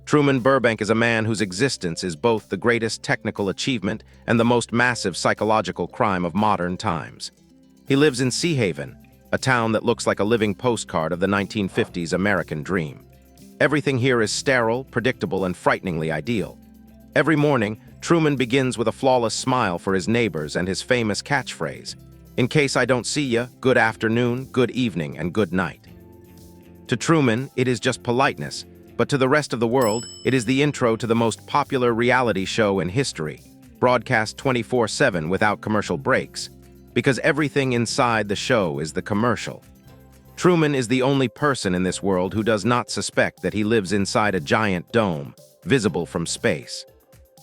Truman Burbank is a man whose existence is both the greatest technical achievement and the most massive psychological crime of modern times. He lives in Sea Haven, a town that looks like a living postcard of the 1950s American dream. Everything here is sterile, predictable, and frighteningly ideal. Every morning, Truman begins with a flawless smile for his neighbors and his famous catchphrase, "In case I don't see ya, good afternoon, good evening, and good night." To Truman, it is just politeness, but to the rest of the world, it is the intro to the most popular reality show in history, broadcast 24/7 without commercial breaks, because everything inside the show is the commercial. Truman is the only person in this world who does not suspect that he lives inside a giant dome, visible from space.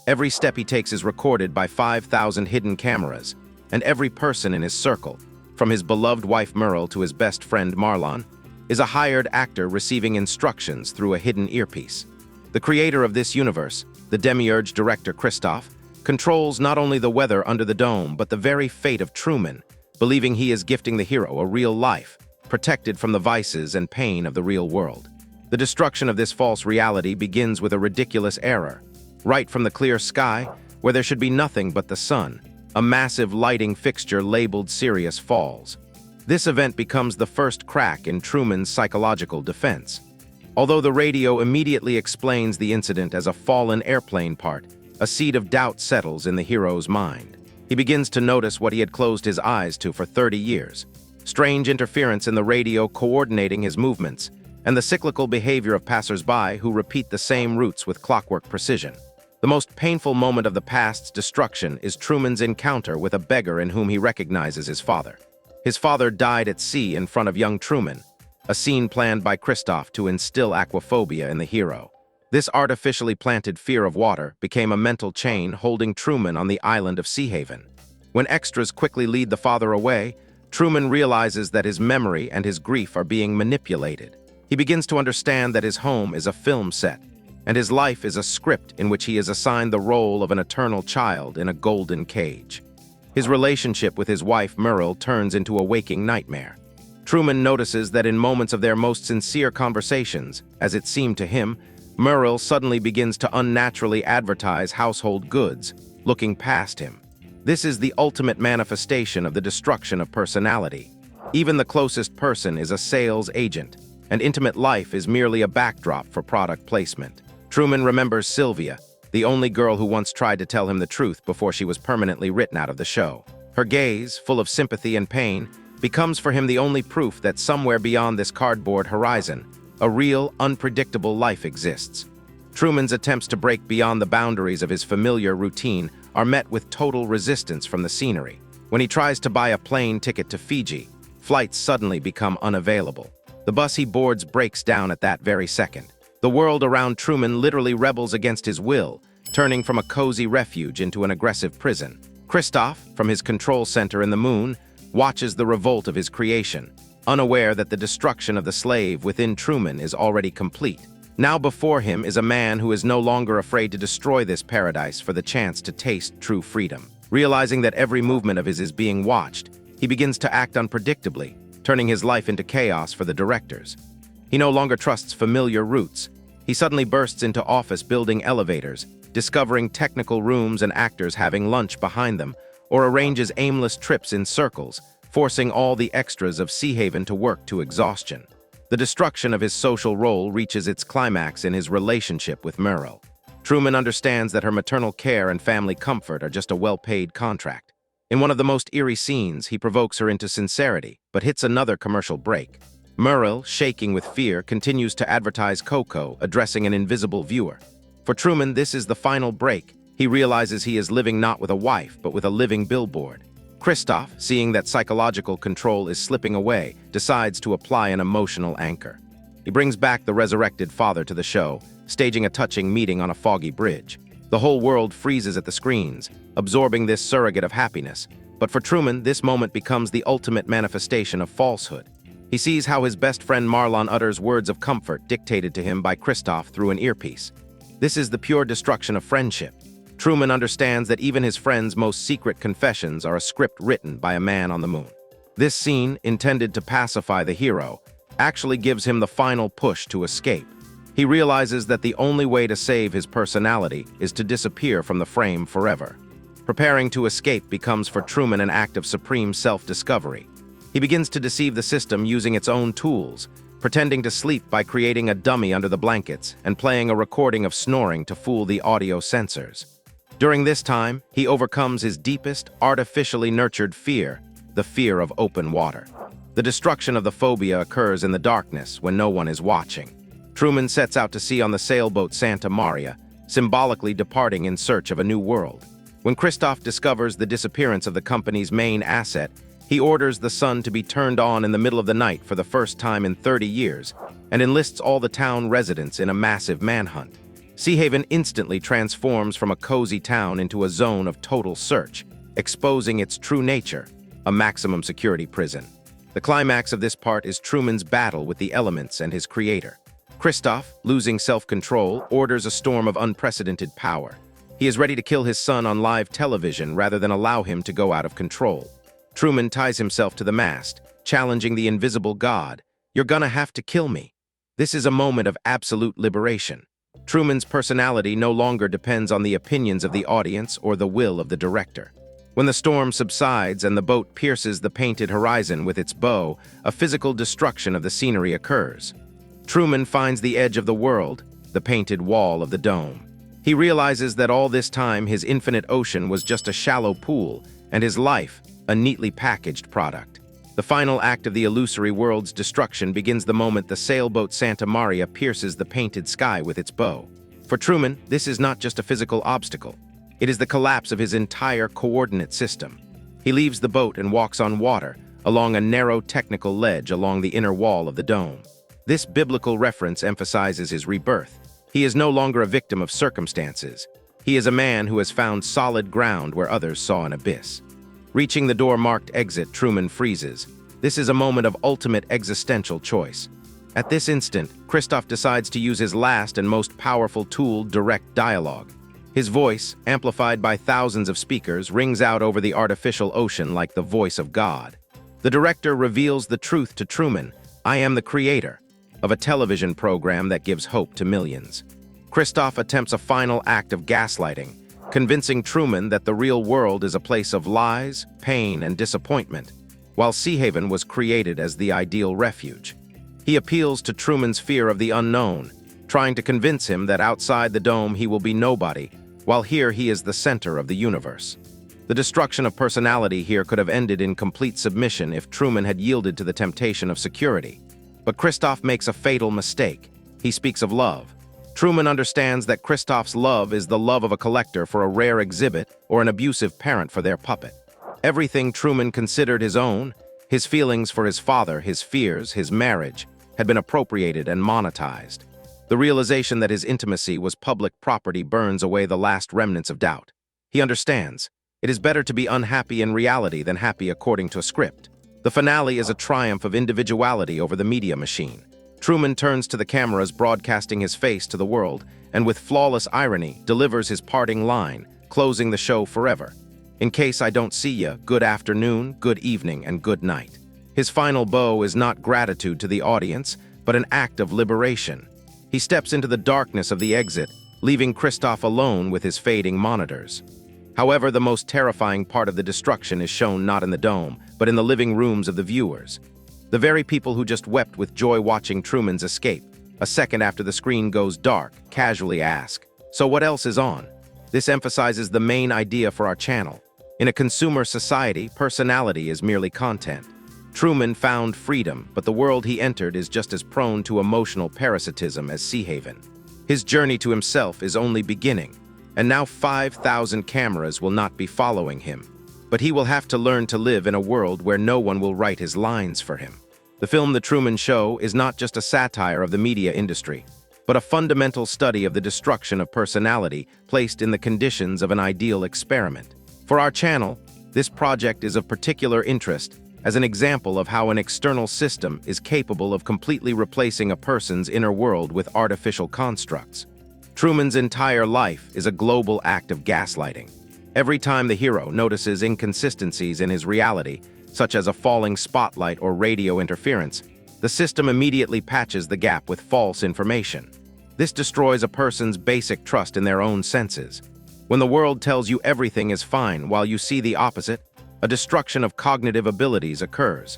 Every step he takes is recorded by 5,000 hidden cameras, and every person in his circle, from his beloved wife Merle to his best friend Marlon, is a hired actor receiving instructions through a hidden earpiece. The creator of this universe, the demiurge director Christof, controls not only the weather under the dome but the very fate of Truman, believing he is gifting the hero a real life, protected from the vices and pain of the real world. The destruction of this false reality begins with a ridiculous error. Right from the clear sky, where there should be nothing but the sun, a massive lighting fixture labeled Sirius falls. This event becomes the first crack in Truman's psychological defense. Although the radio immediately explains the incident as a fallen airplane part, a seed of doubt settles in the hero's mind. He begins to notice what he had closed his eyes to for 30 years. Strange interference in the radio coordinating his movements, and the cyclical behavior of passers-by who repeat the same routes with clockwork precision. The most painful moment of the past's destruction is Truman's encounter with a beggar in whom he recognizes his father. His father died at sea in front of young Truman, a scene planned by Christof to instill aquaphobia in the hero. This artificially planted fear of water became a mental chain holding Truman on the island of Sea Haven. When extras quickly lead the father away, Truman realizes that his memory and his grief are being manipulated. He begins to understand that his home is a film set, and his life is a script in which he is assigned the role of an eternal child in a golden cage. His relationship with his wife Merle turns into a waking nightmare. Truman notices that in moments of their most sincere conversations, as it seemed to him, Merle suddenly begins to unnaturally advertise household goods, looking past him. This is the ultimate manifestation of the destruction of personality. Even the closest person is a sales agent, and intimate life is merely a backdrop for product placement. Truman remembers Sylvia, the only girl who once tried to tell him the truth before she was permanently written out of the show. Her gaze, full of sympathy and pain, becomes for him the only proof that somewhere beyond this cardboard horizon, a real, unpredictable life exists. Truman's attempts to break beyond the boundaries of his familiar routine are met with total resistance from the scenery. When he tries to buy a plane ticket to Fiji, flights suddenly become unavailable. The bus he boards breaks down at that very second. The world around Truman literally rebels against his will, turning from a cozy refuge into an aggressive prison. Christof, from his control center in the moon, watches the revolt of his creation, unaware that the destruction of the slave within Truman is already complete. Now before him is a man who is no longer afraid to destroy this paradise for the chance to taste true freedom. Realizing that every movement of his is being watched, he begins to act unpredictably, turning his life into chaos for the directors. He no longer trusts familiar routes. He suddenly bursts into office building elevators, discovering technical rooms and actors having lunch behind them, or arranges aimless trips in circles, forcing all the extras of Sea Haven to work to exhaustion. The destruction of his social role reaches its climax in his relationship with Merle. Truman understands that her maternal care and family comfort are just a well-paid contract. In one of the most eerie scenes, he provokes her into sincerity, but hits another commercial break. Merle, shaking with fear, continues to advertise Coco, addressing an invisible viewer. For Truman, this is the final break. He realizes he is living not with a wife, but with a living billboard. Christof, seeing that psychological control is slipping away, decides to apply an emotional anchor. He brings back the resurrected father to the show, staging a touching meeting on a foggy bridge. The whole world freezes at the screens, absorbing this surrogate of happiness. But for Truman, this moment becomes the ultimate manifestation of falsehood. He sees how his best friend Marlon utters words of comfort dictated to him by Christof through an earpiece. This is the pure destruction of friendship. Truman understands that even his friend's most secret confessions are a script written by a man on the moon. This scene, intended to pacify the hero, actually gives him the final push to escape. He realizes that the only way to save his personality is to disappear from the frame forever. Preparing to escape becomes for Truman an act of supreme self-discovery. He begins to deceive the system using its own tools, pretending to sleep by creating a dummy under the blankets and playing a recording of snoring to fool the audio sensors. During this time, he overcomes his deepest, artificially nurtured fear, the fear of open water. The destruction of the phobia occurs in the darkness when no one is watching. Truman sets out to sea on the sailboat Santa Maria, symbolically departing in search of a new world. When Christof discovers the disappearance of the company's main asset, he orders the sun to be turned on in the middle of the night for the first time in 30 years and enlists all the town residents in a massive manhunt. Seahaven instantly transforms from a cozy town into a zone of total search, exposing its true nature, a maximum security prison. The climax of this part is Truman's battle with the elements and his creator. Christof, losing self-control, orders a storm of unprecedented power. He is ready to kill his son on live television rather than allow him to go out of control. Truman ties himself to the mast, challenging the invisible god. "You're gonna have to kill me." This is a moment of absolute liberation. Truman's personality no longer depends on the opinions of the audience or the will of the director. When the storm subsides and the boat pierces the painted horizon with its bow, a physical destruction of the scenery occurs. Truman finds the edge of the world, the painted wall of the dome. He realizes that all this time his infinite ocean was just a shallow pool, and his life, a neatly packaged product. The final act of the illusory world's destruction begins the moment the sailboat Santa Maria pierces the painted sky with its bow. For Truman, this is not just a physical obstacle. It is the collapse of his entire coordinate system. He leaves the boat and walks on water, along a narrow technical ledge along the inner wall of the dome. This biblical reference emphasizes his rebirth. He is no longer a victim of circumstances. He is a man who has found solid ground where others saw an abyss. Reaching the door marked exit, Truman freezes. This is a moment of ultimate existential choice. At this instant, Christof decides to use his last and most powerful tool, direct dialogue. His voice, amplified by thousands of speakers, rings out over the artificial ocean like the voice of God. The director reveals the truth to Truman: "I am the creator," of a television program that gives hope to millions. Christof attempts a final act of gaslighting, convincing Truman that the real world is a place of lies, pain, and disappointment, while Seahaven was created as the ideal refuge. He appeals to Truman's fear of the unknown, trying to convince him that outside the dome he will be nobody, while here he is the center of the universe. The destruction of personality here could have ended in complete submission if Truman had yielded to the temptation of security. But Christof makes a fatal mistake. He speaks of love. Truman understands that Christof's love is the love of a collector for a rare exhibit or an abusive parent for their puppet. Everything Truman considered his own, his feelings for his father, his fears, his marriage, had been appropriated and monetized. The realization that his intimacy was public property burns away the last remnants of doubt. He understands. It is better to be unhappy in reality than happy according to a script. The finale is a triumph of individuality over the media machine. Truman turns to the cameras, broadcasting his face to the world, and with flawless irony delivers his parting line, closing the show forever. "In case I don't see ya, good afternoon, good evening, and good night." His final bow is not gratitude to the audience, but an act of liberation. He steps into the darkness of the exit, leaving Christof alone with his fading monitors. However, the most terrifying part of the destruction is shown not in the dome, but in the living rooms of the viewers. The very people who just wept with joy watching Truman's escape, a second after the screen goes dark, casually ask, "So what else is on?" This emphasizes the main idea for our channel. In a consumer society, personality is merely content. Truman found freedom, but the world he entered is just as prone to emotional parasitism as Seahaven. His journey to himself is only beginning, and now 5,000 cameras will not be following him. But he will have to learn to live in a world where no one will write his lines for him. The film The Truman Show is not just a satire of the media industry, but a fundamental study of the destruction of personality placed in the conditions of an ideal experiment. For our channel, this project is of particular interest as an example of how an external system is capable of completely replacing a person's inner world with artificial constructs. Truman's entire life is a global act of gaslighting. Every time the hero notices inconsistencies in his reality, such as a falling spotlight or radio interference, the system immediately patches the gap with false information. This destroys a person's basic trust in their own senses. When the world tells you everything is fine while you see the opposite, a destruction of cognitive abilities occurs.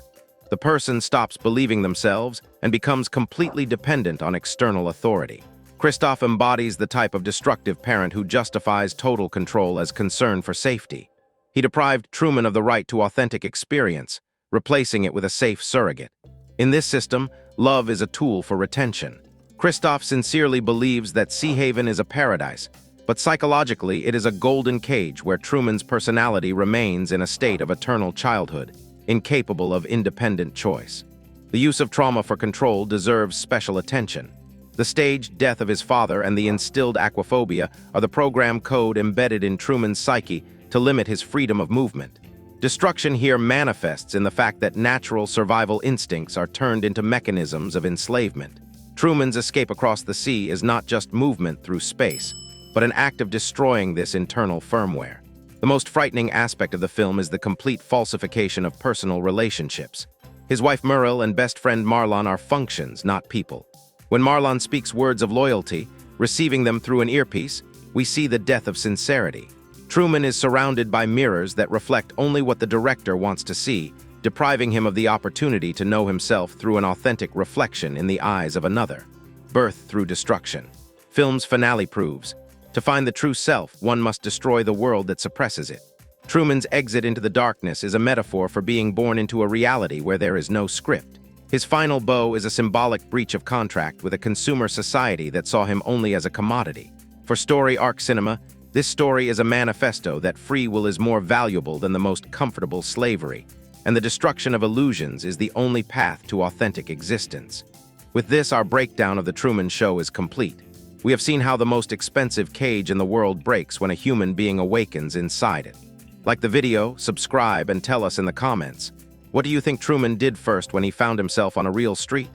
The person stops believing themselves and becomes completely dependent on external authority. Christof embodies the type of destructive parent who justifies total control as concern for safety. He deprived Truman of the right to authentic experience, replacing it with a safe surrogate. In this system, love is a tool for retention. Christof sincerely believes that Sea Haven is a paradise, but psychologically it is a golden cage where Truman's personality remains in a state of eternal childhood, incapable of independent choice. The use of trauma for control deserves special attention. The staged death of his father and the instilled aquaphobia are the program code embedded in Truman's psyche to limit his freedom of movement. Destruction here manifests in the fact that natural survival instincts are turned into mechanisms of enslavement. Truman's escape across the sea is not just movement through space, but an act of destroying this internal firmware. The most frightening aspect of the film is the complete falsification of personal relationships. His wife Muriel and best friend Marlon are functions, not people. When Marlon speaks words of loyalty, receiving them through an earpiece, we see the death of sincerity. Truman is surrounded by mirrors that reflect only what the director wants to see, depriving him of the opportunity to know himself through an authentic reflection in the eyes of another. Birth through destruction. Film's finale proves, to find the true self, one must destroy the world that suppresses it. Truman's exit into the darkness is a metaphor for being born into a reality where there is no script. His final bow is a symbolic breach of contract with a consumer society that saw him only as a commodity. For story arc cinema, this story is a manifesto that free will is more valuable than the most comfortable slavery, and the destruction of illusions is the only path to authentic existence. With this, our breakdown of the Truman Show is complete. We have seen how the most expensive cage in the world breaks when a human being awakens inside it. Like the video, subscribe, and tell us in the comments. What do you think Truman did first when he found himself on a real street?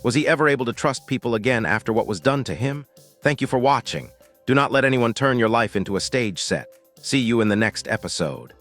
Was he ever able to trust people again after what was done to him? Thank you for watching. Do not let anyone turn your life into a stage set. See you in the next episode.